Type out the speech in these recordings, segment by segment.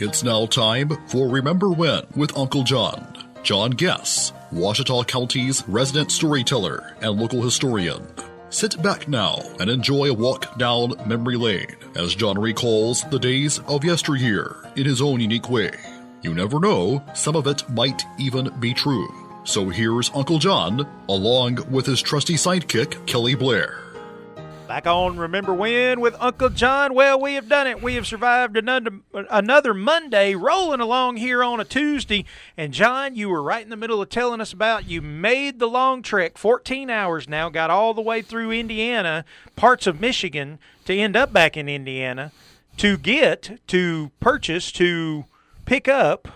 It's now time for Remember When with Uncle John. John Guess, Ouachita County's resident storyteller and local historian. Sit back now and enjoy a walk down memory lane as John recalls the days of yesteryear in his own unique way. You never know, some of it might even be true. So here's Uncle John, along with his trusty sidekick, Kelly Blair. Back on Remember When with Uncle John. Well, we have done it. We have survived another Monday, rolling along here on a Tuesday. And, John, you were right in the middle of telling us about you made the long trek, 14 hours now, got all the way through Indiana, parts of Michigan, to end up back in Indiana, to pick up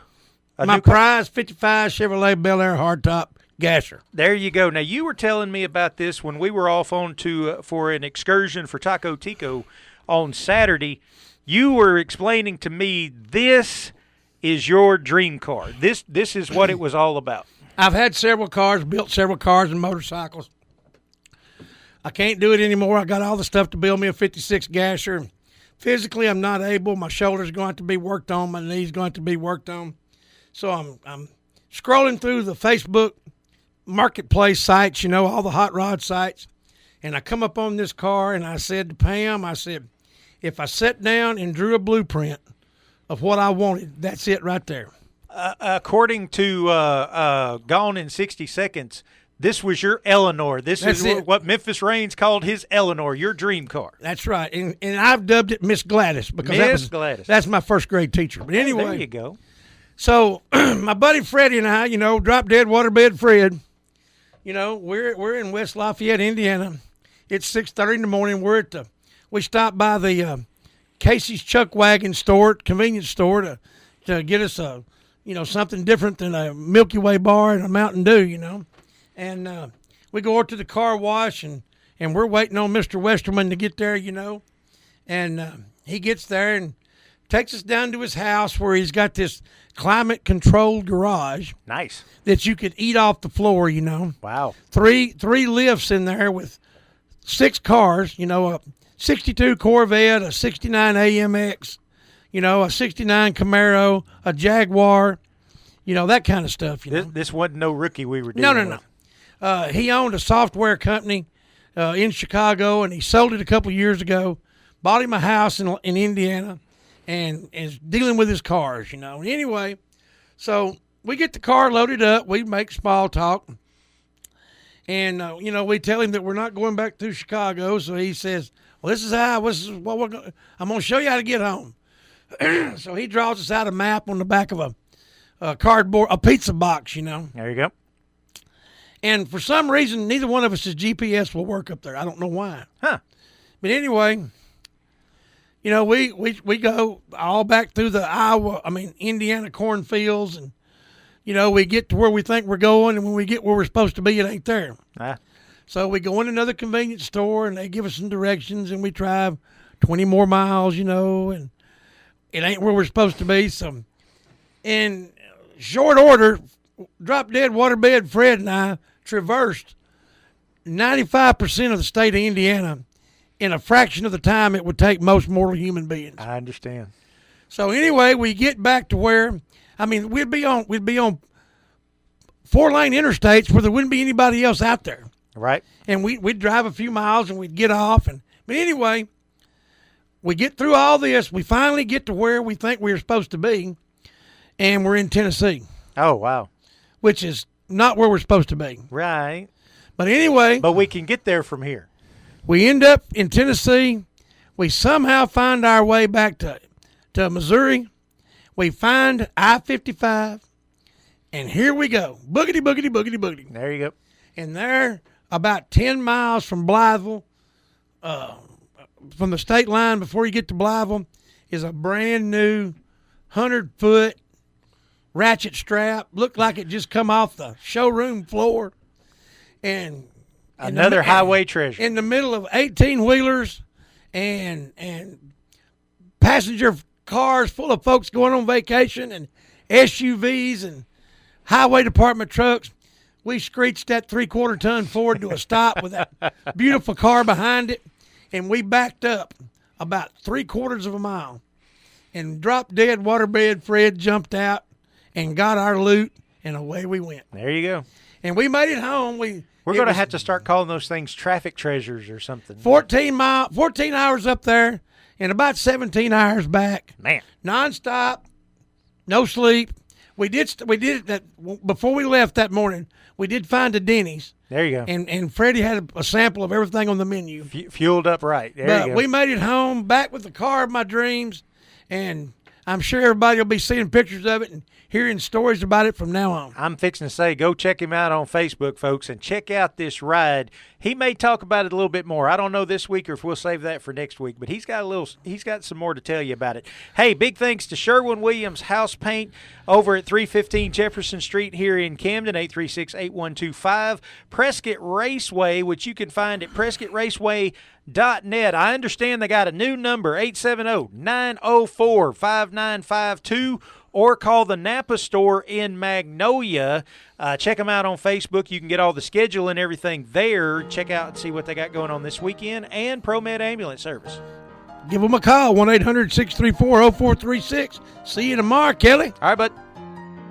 my prize 55 Chevrolet Bel Air hardtop gasser. There you go. Now, you were telling me about this when we were off on for an excursion for Taco Tico on Saturday. You were explaining to me this is your dream car. This is what it was all about. I've had several cars, built several cars and motorcycles. I can't do it anymore. I got all the stuff to build me a 56 gasser. Physically, I'm not able. My shoulder's going to be worked on. My knee's going to be worked on. So I'm scrolling through the Facebook marketplace sites, all the hot rod sites, and I come up on this car, and I said to Pam, I said, if I sat down and drew a blueprint of what I wanted, that's it right there. According to Gone in 60 Seconds, this was your Eleanor. This is what Memphis Reigns called his Eleanor, your dream car. That's right, and I've dubbed it Miss Gladys because Gladys. That's my first grade teacher. But anyway, there you go. So my buddy Freddie and I, drop dead waterbed Fred. We're in West Lafayette, Indiana. It's 6:30 in the morning. We stopped by the Casey's Chuck Wagon store, convenience store, to get us something different than a Milky Way bar and a Mountain Dew, And we go over to the car wash, and we're waiting on Mr. Westerman to get there, And he gets there and takes us down to his house where he's got this climate-controlled garage. Nice. That you could eat off the floor, Wow. Three lifts in there with 6 cars, a 62 Corvette, a 69 AMX, a 69 Camaro, a Jaguar, that kind of stuff. This wasn't no rookie we were dealing with. No. He owned a software company in Chicago, and he sold it a couple years ago, bought him a house in Indiana, and is dealing with his cars, Anyway, so we get the car loaded up. We make small talk. And, we tell him that we're not going back to Chicago. So he says, well, this is what we're going. I'm going to show you how to get home. So he draws us out a map on the back of a cardboard, a pizza box, There you go. And for some reason, neither one of us' GPS will work up there. I don't know why. Huh. But anyway, we go all back through the Indiana cornfields, and, we get to where we think we're going, and when we get where we're supposed to be, it ain't there. So we go in another convenience store, and they give us some directions, and we drive 20 more miles, and it ain't where we're supposed to be. So in short order, drop dead waterbed Fred and I traversed 95% of the state of Indiana in a fraction of the time it would take most mortal human beings. I understand. So anyway, we get back to where, we'd be on 4-lane interstates where there wouldn't be anybody else out there. Right. And we'd drive a few miles and we'd get off. But anyway, we get through all this. We finally get to where we think we're supposed to be, and we're in Tennessee. Oh, wow. Which is not where we're supposed to be. Right. But anyway. But we can get there from here. We end up in Tennessee. We somehow find our way back to Missouri. We find I-55, and here we go. Boogity, boogity, boogity, boogity. There you go. And there, about 10 miles from Blytheville, from the state line before you get to Blytheville, is a brand new 100-foot ratchet strap. Looked like it just come off the showroom floor. And another highway treasure. In the middle of 18-wheelers and passenger cars full of folks going on vacation and SUVs and highway department trucks, we screeched that 3/4-ton Ford to a stop with that beautiful car behind it, and we backed up about 3/4 of a mile. and drop dead waterbed Fred jumped out and got our loot, and away we went. There you go. And we made it home. We're going to have to start calling those things traffic treasures or something. 14 hours up there and about 17 hours back. Man. Nonstop, no sleep. We did that before we left that morning. We did find a Denny's. There you go. And Freddie had a sample of everything on the menu. Fueled up right. There you go. But we made it home, back with the car of my dreams, and I'm sure everybody will be seeing pictures of it and hearing stories about it from now on. I'm fixing to say, go check him out on Facebook, folks, and check out this ride. He may talk about it a little bit more. I don't know this week or if we'll save that for next week, but he's got some more to tell you about it. Hey, big thanks to Sherwin-Williams House Paint over at 315 Jefferson Street here in Camden, 836-8125. Prescott Raceway, which you can find at PrescottRaceway.net. I understand they got a new number, 870-904-5952, or call the Napa store in Magnolia. Check them out on Facebook. You can get all the schedule and everything there. Check out and see what they got going on this weekend, and ProMed Ambulance Service. Give them a call, 1-800-634-0436. See you tomorrow, Kelly. All right, bud.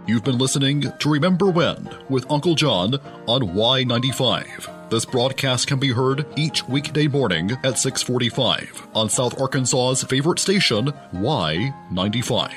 You've been listening to Remember When with Uncle John on Y95. This broadcast can be heard each weekday morning at 6:45 on South Arkansas's favorite station, Y95.